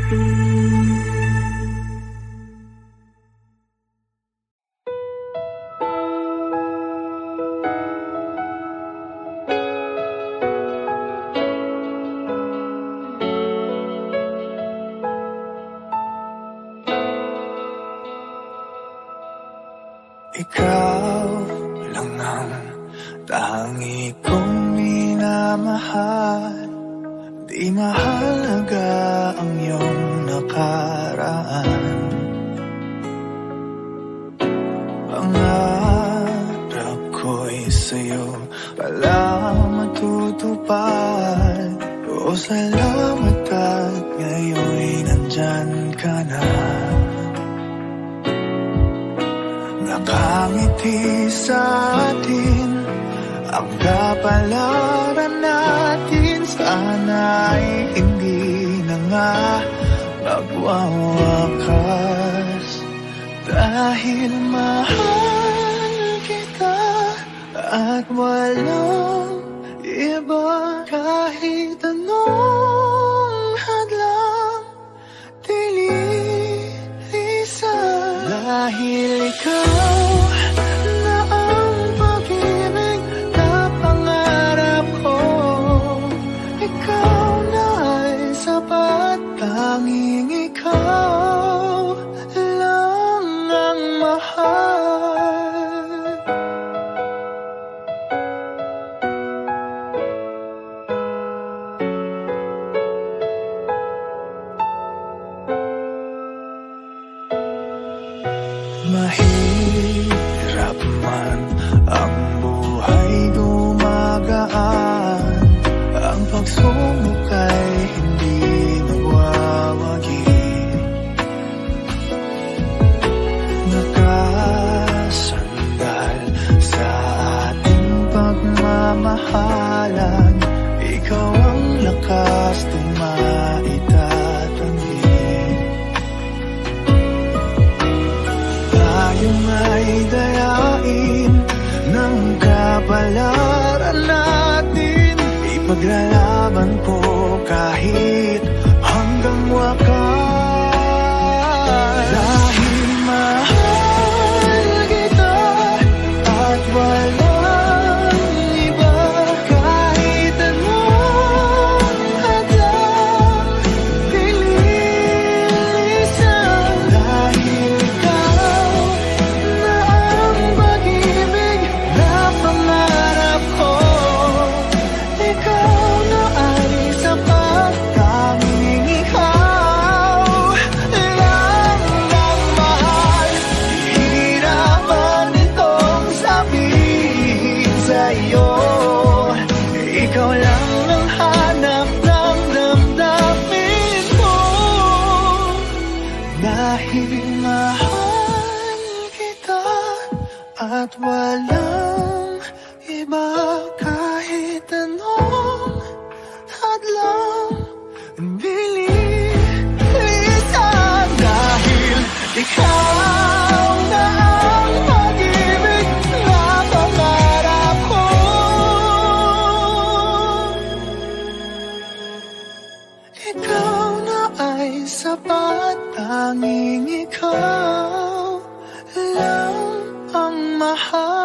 Ikaw lang ang tangi kong minamahal. Di mahalaga ang iyong nakaraan. Pangarap ko'y sa'yo pala matutupad. O salamat at ngayon'y nandyan ka na. Nakangiti sa atin ang kapalaran natin. Sana'y hindi na nga magwawakas. Dahil mahal kita at walang iba. Kahit anong hadlang dililisan. Dahil ikaw na ang pag-ibig na pangarap ko. Ikaw na ay sapat. Tanging ikaw lang ang mahal. Mahirap man ang buhay dumagaan. Ang pagsubok ay hindi nagwawagi. Nakasandal sa ating pagmamahalan. Ikaw ang lakas ng maitatanggi. Tayo ay dayain ng kapalaran natin. Ipaglalaban ko kahit hanggang wakas. Dahil mahal kita at walang iba. Kahit anong hadlang dililisan. Dahil ikaw na ang pag-ibig na pangarap ko. Ikaw na ay sapat. Tanging ikaw lang ang mahal. Hihirapan itong sabihin sa'yo. Ikaw lang ang hanap ng damdamin ko. Dahil mahal kita at walang iba. Kahit anong hadlang dililisan. Dahil ikaw na ang pag-ibig na pangarap ko. Ikaw na ay sapat. Tanging ikaw lang ang mahal.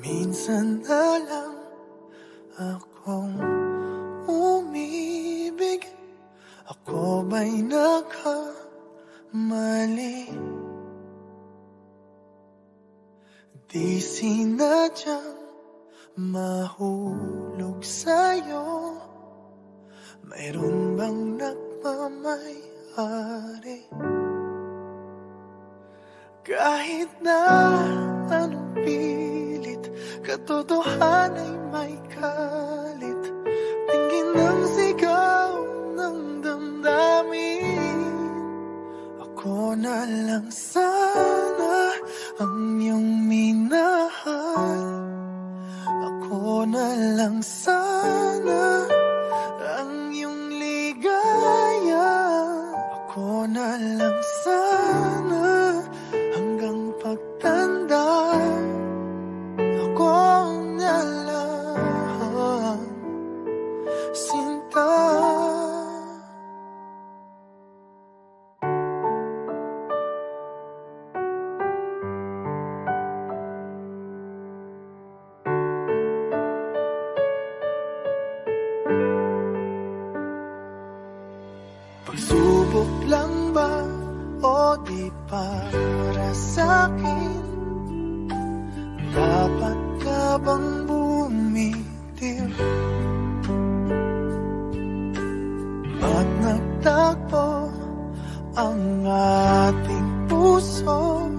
Minsan na lang akong umibig. Ako ba'y nagkamali? Di sinadyang mahulog sa'yo. Mayroon bang nagmamayari? Kahit na anong pilit, katotohanan ay may kalit. Tingin ng sigaw ng damdamin. Ako na lang sana ang iyong minahal. Ako na lang sana ang iyong ligaya. Ako na lang sana hanggang pagtanda. Ako na lang, Sinta. Pagsubok lang ba o di para sa'kin? Dapat ka bang bumitiw at nagtagpo ang ating puso?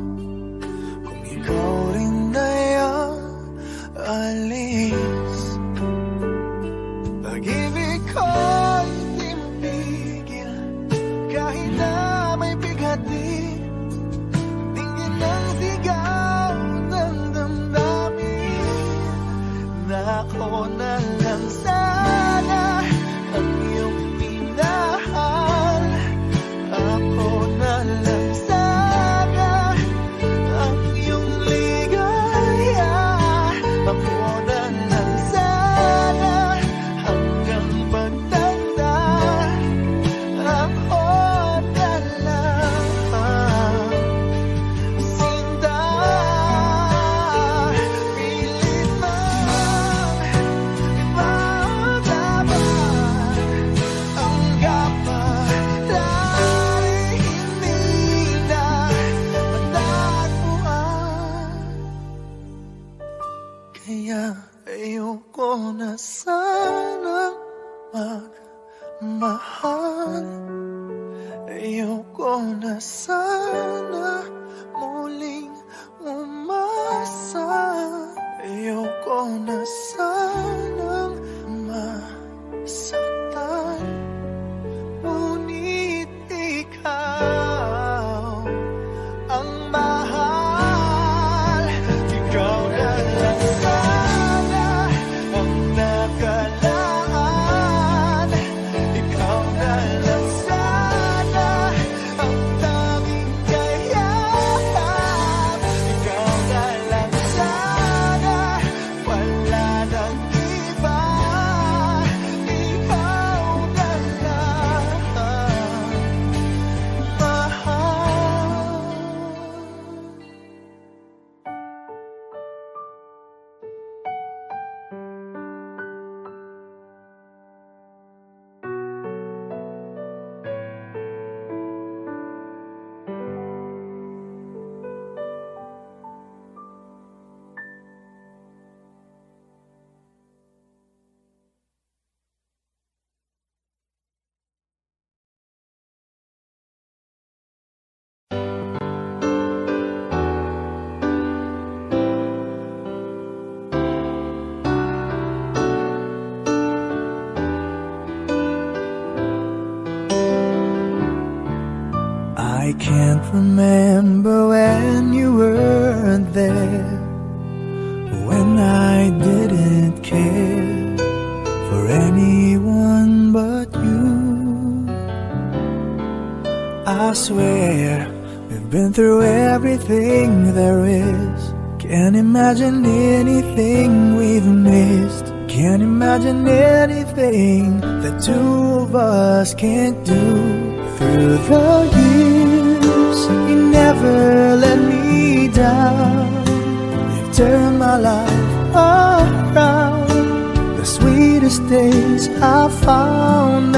Kung ikaw rin ay alis, pag-ibig ko'y di mapigil kahit na may bighati. Tingin ng sigaw ng damdamin na ako na lang sana ang iyong minahal. Ako na lang sana ang iyong ligaya. Ako na lang sana hanggang pagtanda. Ako na lang, Sinta. Pilit mang ipaglaban ang kapalaran, hindi na matagpuan. Kaya ayoko na sanang magmahal. Ayoko na sana muling umasa. Ayoko na sanang masaktan. Ngunit ikaw ang mahal. Ikaw na lang sana ang nakalaan. Ikaw na lang sana ang tanging kayaan. Ikaw na lang sana, wala nang iba. Ikaw na lang mahal. I can't remember when you weren't there, when I didn't care for anyone but you. I swear we've been through everything there is. Can't imagine anything we've missed. Can't imagine anything the two of us can't do. Through the years, you never let me down. You've turned my life around. The sweetest days I found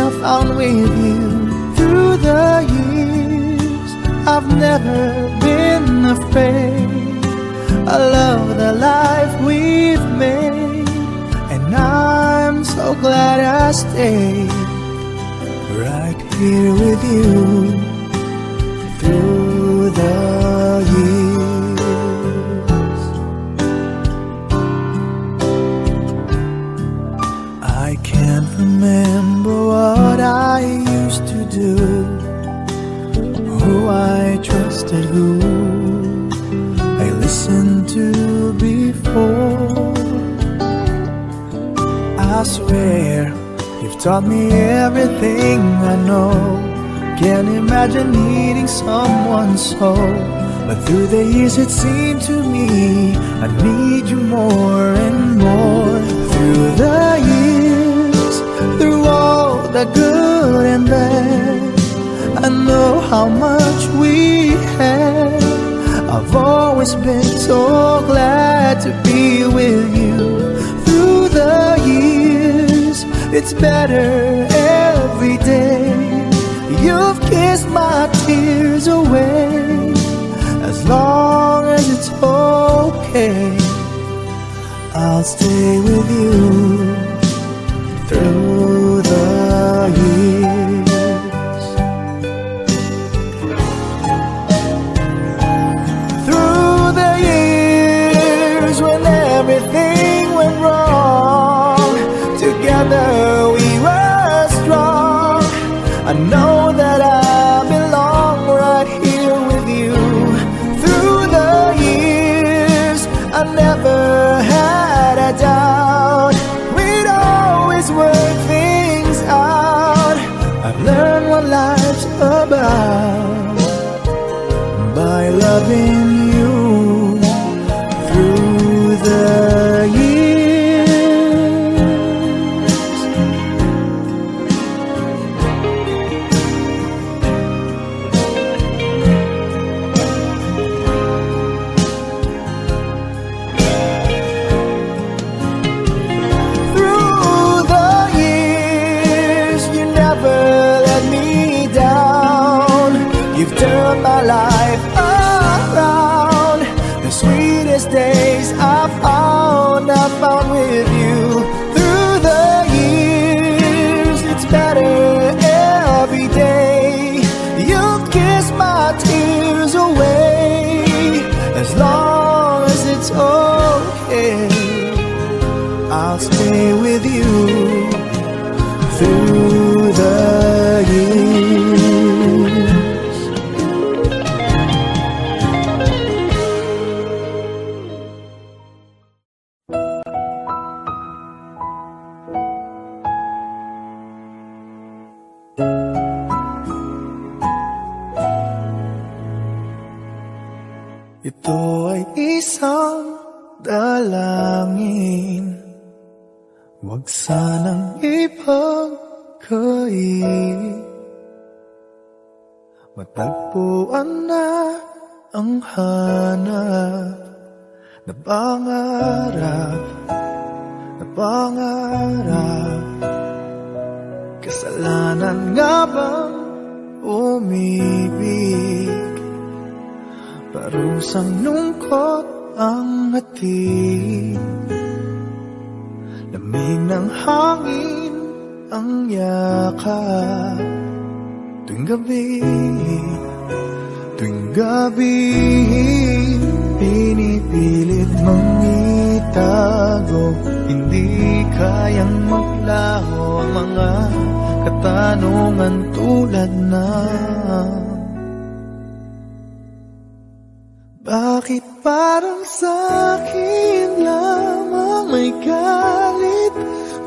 with you. Through the years, I've never been afraid. I love the life we've made, and I'm so glad I stayed right here with you through the years. swear you've taught me everything I know. Can't imagine needing someone so, but through the years it seemed to me I need you more and more. Through the years, through all the good and bad, I know how much we had. I've always been so glad to be with you. Through the years, it's better every day. You've kissed my tears away. As long as it's okay, I'll stay with you through the years. Through the years when everything went wrong, together we were strong. I know that I belong right here with you. Through the years, I never had a doubt. We'd always work things out. I've learned what life's about by loving you through the years. You've turned my life around. The sweetest days I found with you. Through the years, it's better every day. You kiss my tears away. As long as it's okay, I'll stay with you through the years. Ito ay isang dalangin, huwag sanang ipagkait. Matagpuan na ang hanap na pangarap. Kasalanan nga bang umibig? Parusang lungkot ang hatid. Lamig ng hangin ang yakap. Tuwing gabi, pinipilit mang itago. Hindi kayang maglaho ang mga katanungan tulad na: bakit parang sa'kin lamang may galit?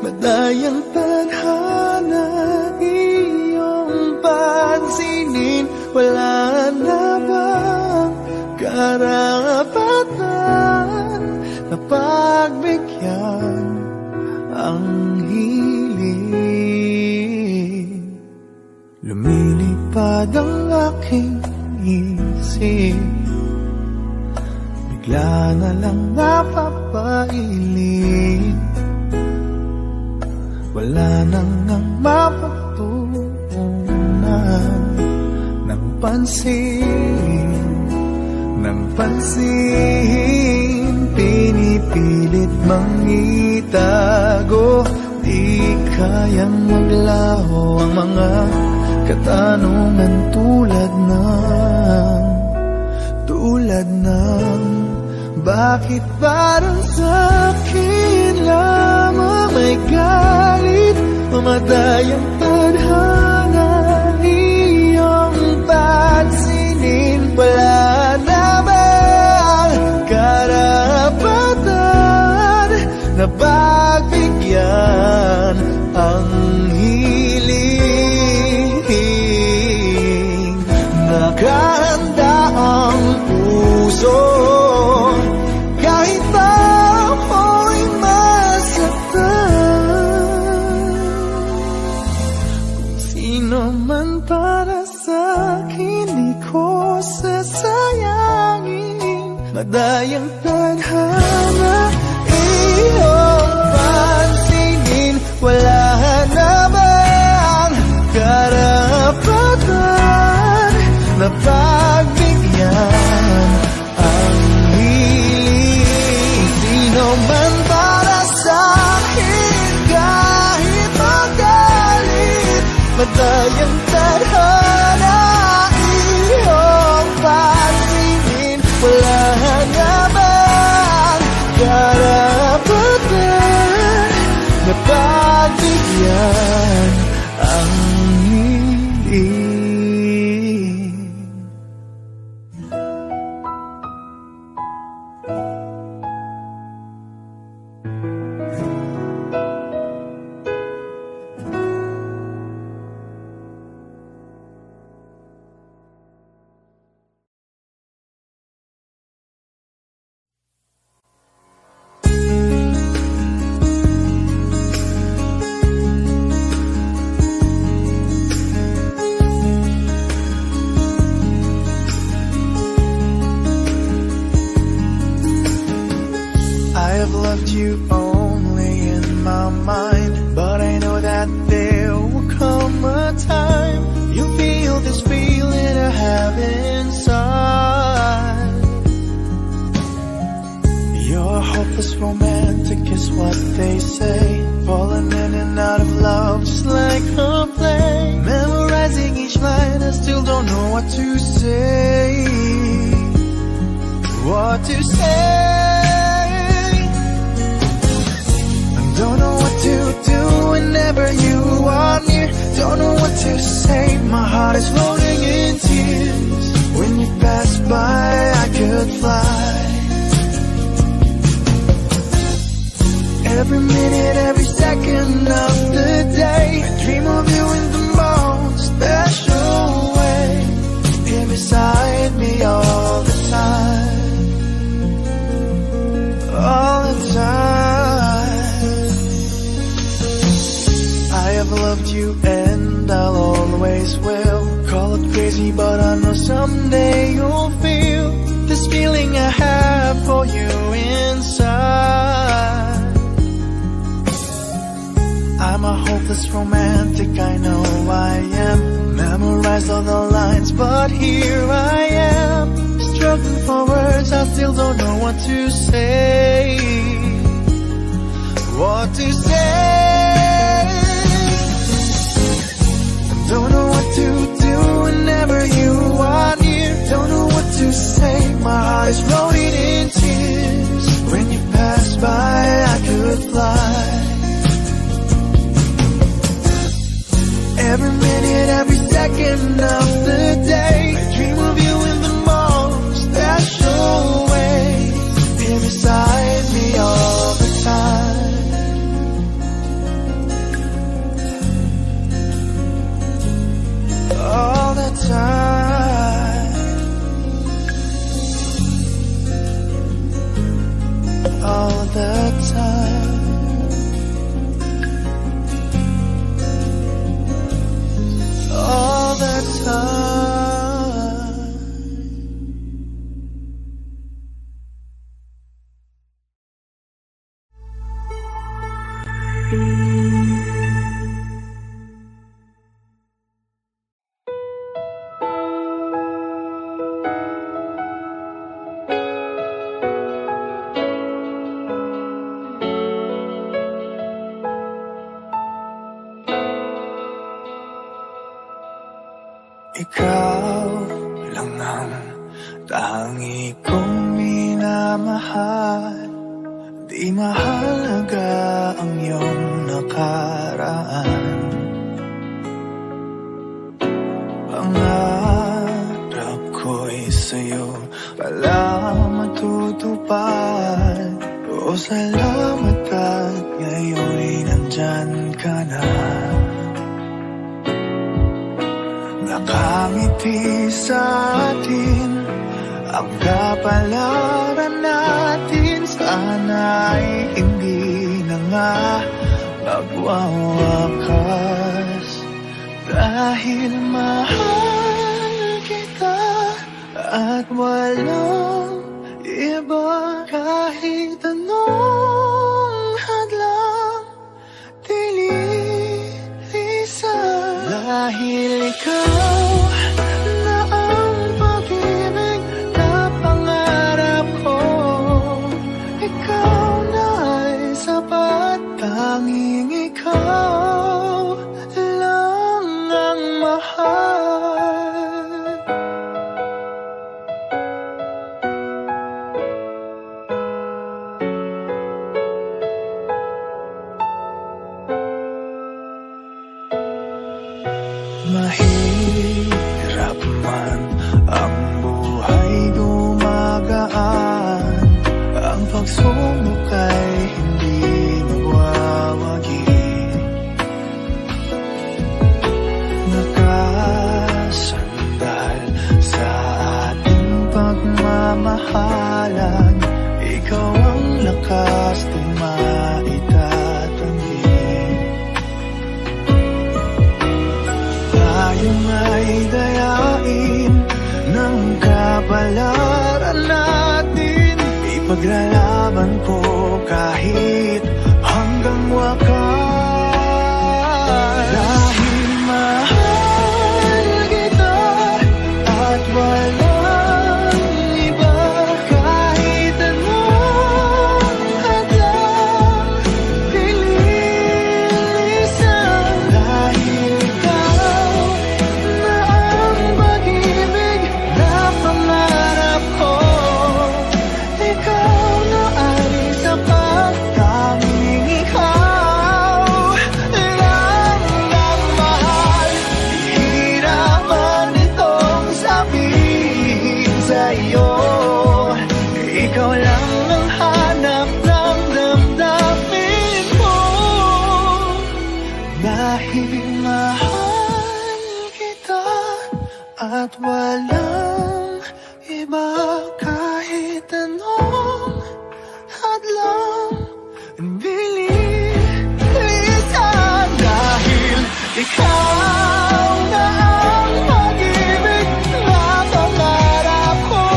Madayang tadhana iyong pansinin. Wala na bang karapatan na pagbigyan ang hiling? Lumilipad ang aking isip, bigla na lang napapailing. Wala nang ang mapagtuunan ng pansin, pinipilit mang itago. Di kayang maglaho ang mga katanungan tulad ng bakit parang sa'kin lamang may galit? Mamadayang tadhana iyong pansinin. Wala na bang karapatan na pagbigyan Madayang tadhana iyong pansinin. Wala na bang karapatan na pagbigyan ang hiling? Sino man para sa akin kahit magalit. Madayang tadhana iyong pansinin. Wala na bang karapatan na pagbigyan ang hiling? I've loved you only in my mind, but I know that there will come a time you feel this feeling I have inside. You're hopeless romantic is what they say, falling in and out of love just like a play. Memorizing each line, I still don't know what to say. What to say? Don't know what to do whenever you are near. Don't know what to say, my heart is floating in tears. When you pass by, I could fly. Every minute, every second of the day, I dream of you in the most special way. Here beside me all the time. All the time. I have loved you and I'll always will. Call it crazy, but I know someday you'll feel this feeling I have for you inside. I'm a hopeless romantic, I know I am. Memorized all the lines, but here I am, struggling for words, I still don't know what to say. What to say? Don't know what to do whenever you are near. Don't know what to say, my heart is floating in tears. When you pass by, I could fly. Every minute, every second of the day, I dream of you in the most special way. Here beside me all the time. All the time. All the time. All the time. Ikaw lang ang tangi kong minamahal. Di mahalaga ang iyong nakaraan. Pangarap ko'y sa'yo pala matutupad. O salamat at ngayon'y nandyan ka na. Nakangiti sa atin ang kapalaran natin. Sana'y hindi na nga magwawakas. Dahil mahal kita at walang iba kahit anong hadlang dililisan. Dahil ikaw na ang pag-ibig na pangarap ko, ikaw na ay sapat, tanging ikaw lang ang mahal. Mahirap man ang buhay, dumagaan, ang pagsubok ay hindi magwawagi. Nakasandal sa ating pagmamahalan, ikaw ang lakas kung maitatanggi. Tayong ay dayain ng kapalaran natin, ipaglalaban ko kahit hanggang wakas. Dahil mahal kita at walang iba, kahit anong hadlang dililisan. Dahil ikaw na ang pag-ibig na pangarap ko, ikaw na ay sapat, tanging ikaw lang ang mahal. Hihirapan itong sabihin sa'yo, ikaw lang ang hanap ng damdamin ko. Dahil mahal kita at walang iba, kahit anong hadlang dililisan. Dahil ikaw na ang pag-ibig na pangarap ko,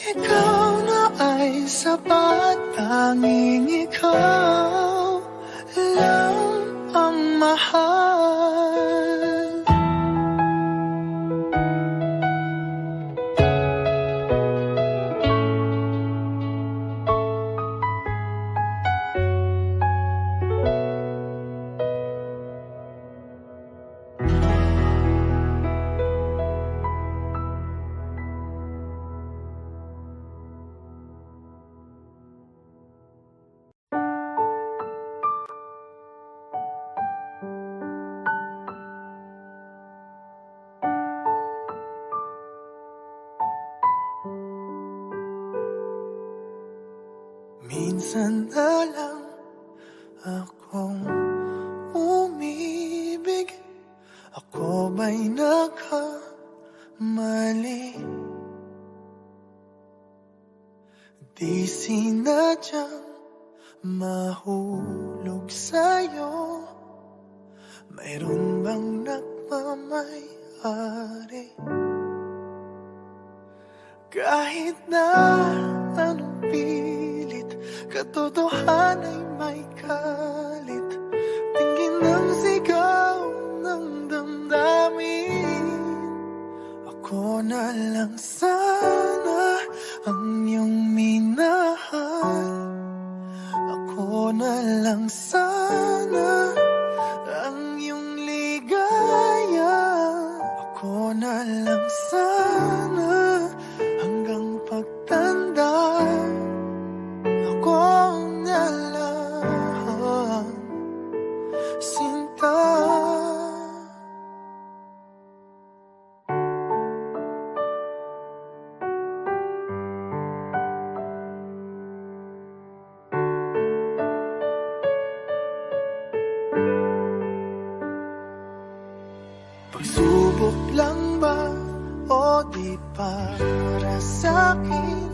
ikaw na ay sapat, tanging ikaw lang ang mahal. Minsan na lang akong umibig, ako ba'y nagkamali? Di sinadyang mahulog sa'yo, mayroon bang nagmamayari? Kahit na anong pilit, katotohanan ay may kalit, tingin ng sigaw ng damdamin. Ako na lang sana ang iyong minahal, ako na lang sana ang iyong ligaya, ako na lang sana hanggang pagtanda, ako na lang, sinta. Pagsubok lang ba o di para sa'kin?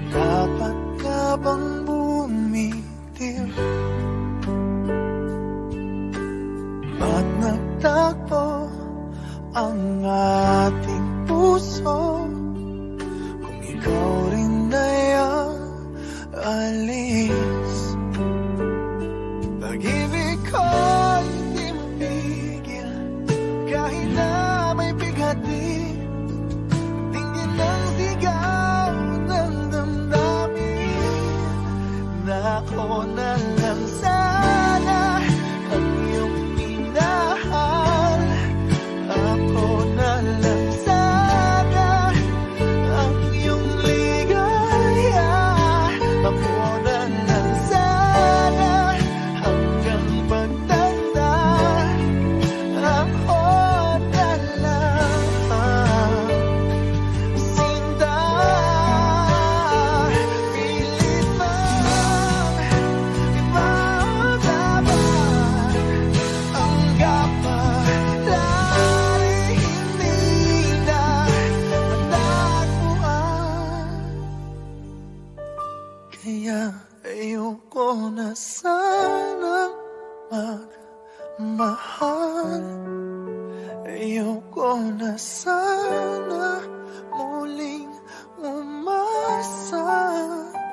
Dapat ka bang bumitiw? Ba't nagtagpo ang ating puso kung ikaw rin ay ang alis. Pag-ibig ko'y di mapigil kahit na may bighati. Tingin ang sigaw ng damdamin na ako na lang sana ang iyong minahal. Ako na lang sana ang iyong ligaya. Ako na lang sana hanggang pagtanda. Ako na lang sinta. Pilit mang ipaglaban ang kapalaran, hindi na matagpuan. Kaya ayoko na sanang magmahal. Ayoko na sana muling umasa.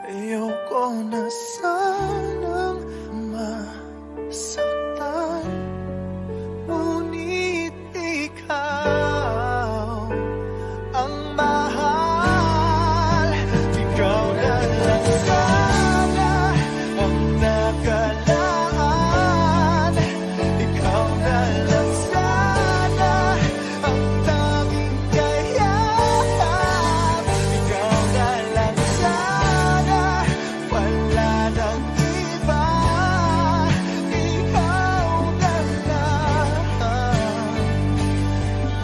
Ayoko na sanang masaktan. Ngunit ikaw ang mahal. Ikaw na lang sana ang nakalaan. Ikaw na lang sana ang tanging kayahan. Ikaw na lang sana, wala nang iba. Ikaw na lang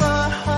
mahal.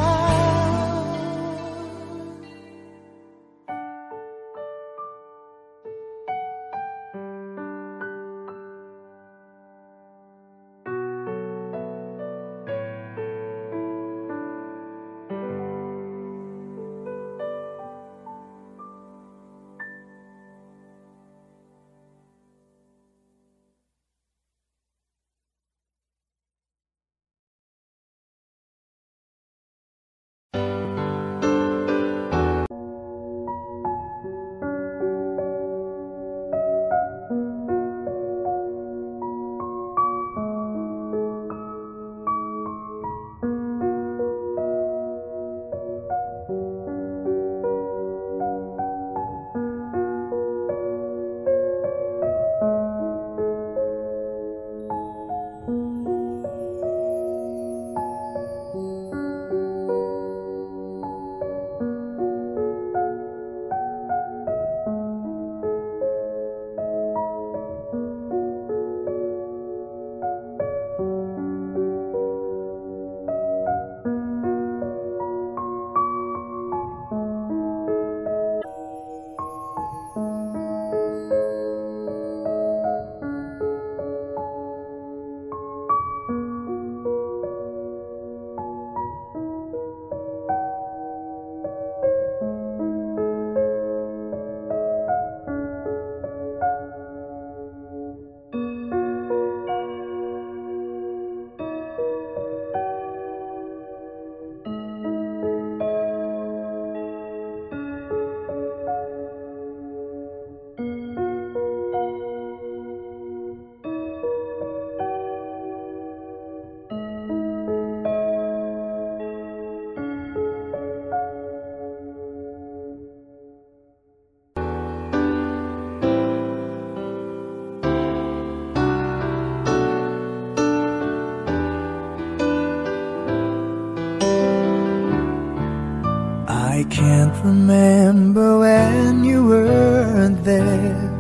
I can't remember when you weren't there,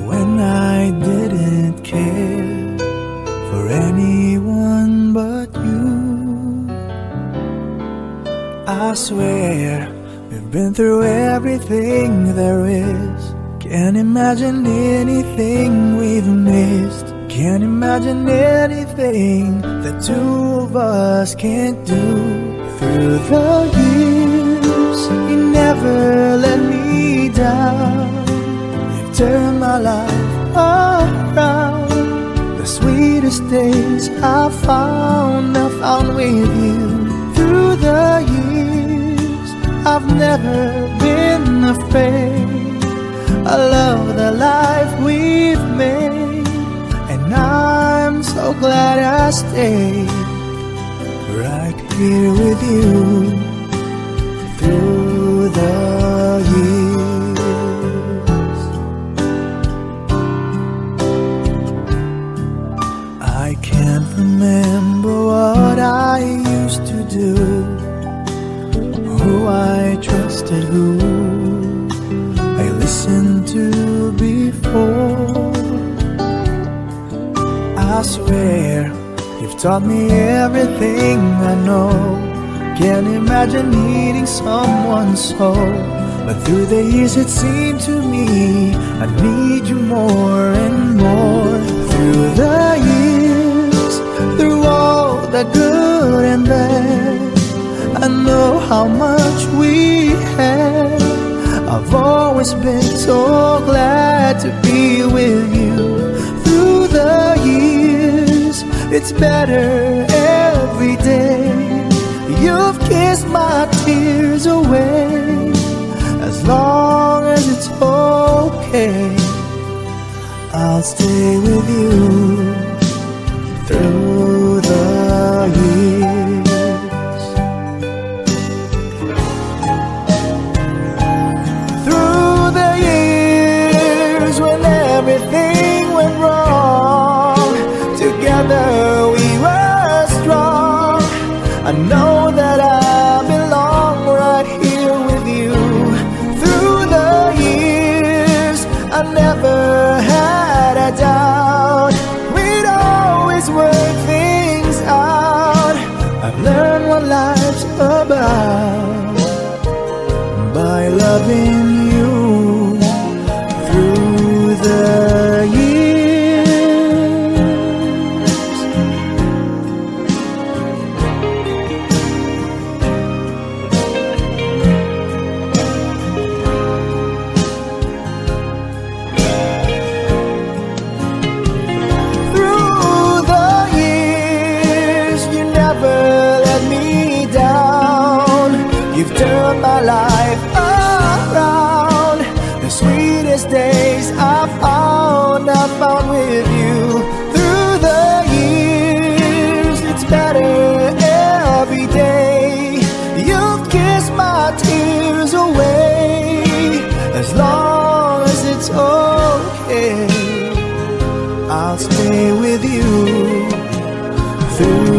when I didn't care for anyone but you. I swear we've been through everything there is. Can't imagine anything we've missed. Can't imagine anything the two of us can't do. Through the years, you never let me down. You've turned my life around. The sweetest days I found with you. I've never been afraid. I love the life we've made, and I'm so glad I stayed right here with you through the years. I can't remember what I used to do, who I trusted, who I listened to before. I swear you've taught me everything I know. Can't imagine needing someone so, but through the years it seemed to me I need you more and more. Through the years, through all the good and bad, I know how much we had. I've always been so glad to be with you. Through the years, it's better every day. You've kissed my tears away. As long as it's okay, I'll stay with you through the years. Through the years when everything went wrong, together we were strong. I know that I belong right here with you. Through the years, I never had a doubt. We'd always work things out. I've learned what life's about by loving you through the years. You've turned my life around. The sweetest days I found with you. Through the years, it's better every day. You've kissed my tears away. As long as it's okay, I'll stay with you through